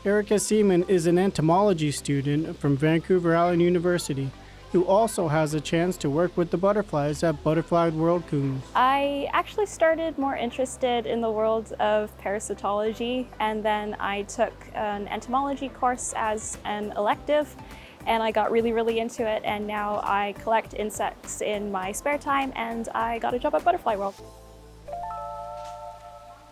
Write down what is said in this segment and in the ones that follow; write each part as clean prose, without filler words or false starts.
Erika Seaman is an entomology student from Vancouver Island University who also has a chance to work with the butterflies at Butterfly World Coombs. I actually started more interested in the world of parasitology, and then I took an entomology course as an elective, and I got really into it, and now I collect insects in my spare time, and I got a job at Butterfly World.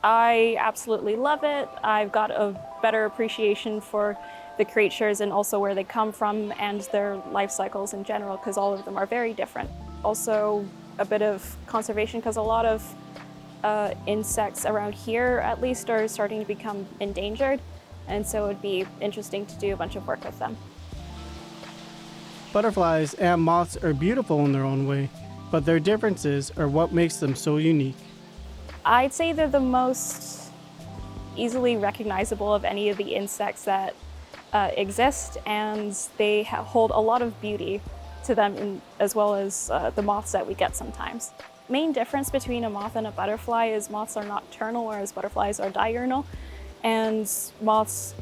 I absolutely love it. I've got a better appreciation for the creatures and also where they come from and their life cycles in general, because all of them are very different. Also a bit of conservation, because a lot of insects around here at least are starting to become endangered, and so it would be interesting to do a bunch of work with them. Butterflies and moths are beautiful in their own way, but their differences are what makes them so unique. I'd say they're the most easily recognizable of any of the insects that exist, and they hold a lot of beauty to them, as well as the moths that we get sometimes. Main difference between a moth and a butterfly is moths are nocturnal, whereas butterflies are diurnal. And moths,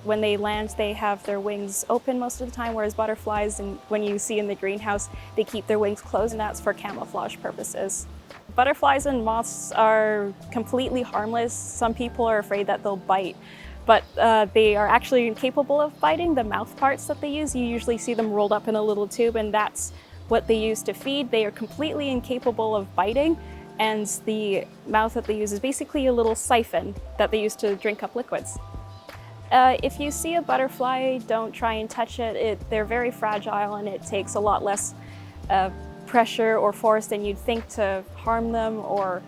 when they land, they have their wings open most of the time, whereas butterflies, and when you see in the greenhouse, they keep their wings closed, and that's for camouflage purposes. Butterflies and moths are completely harmless. Some people are afraid that they'll bite, but they are actually incapable of biting. The mouth parts that they use, you usually see them rolled up in a little tube, and that's what they use to feed. They are completely incapable of biting, and the mouth that they use is basically a little siphon that they use to drink up liquids. If you see a butterfly, don't try and touch it. They're very fragile, and it takes a lot less pressure or force than you'd think to harm them or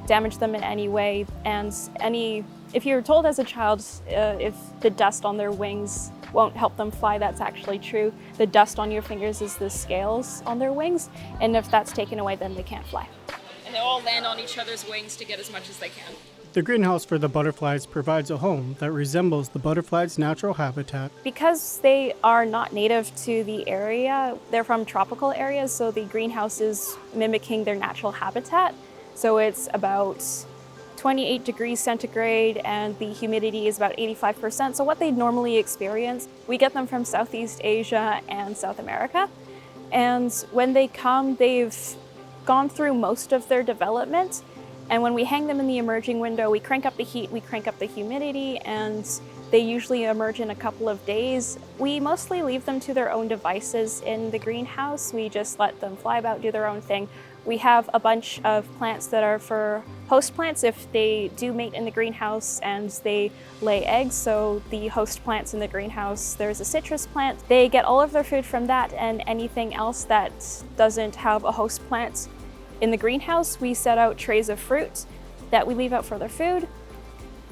damage them in any way. And if you're told as a child if the dust on their wings won't help them fly, that's actually true. The dust on your fingers is the scales on their wings, and if that's taken away, then they can't fly. And they all land on each other's wings to get as much as they can. The greenhouse for the butterflies provides a home that resembles the butterfly's natural habitat. Because they are not native to the area, they're from tropical areas, so the greenhouse is mimicking their natural habitat. So it's about 28 degrees centigrade, and the humidity is about 85%. So what they normally experience, we get them from Southeast Asia and South America. And when they come, they've gone through most of their development. And when we hang them in the emerging window, we crank up the heat, we crank up the humidity, and they usually emerge in a couple of days. We mostly leave them to their own devices in the greenhouse. We just let them fly about, do their own thing. We have a bunch of plants that are for host plants if they do mate in the greenhouse and they lay eggs. So the host plants in the greenhouse, there's a citrus plant. They get all of their food from that, and anything else that doesn't have a host plant in the greenhouse, we set out trays of fruit that we leave out for their food.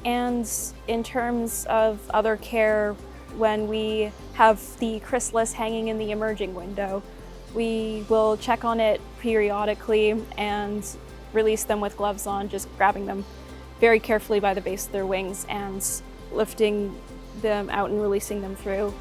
And in terms of other care, when we have the chrysalis hanging in the emerging window, we will check on it periodically and release them with gloves on, just grabbing them very carefully by the base of their wings and lifting them out and releasing them through.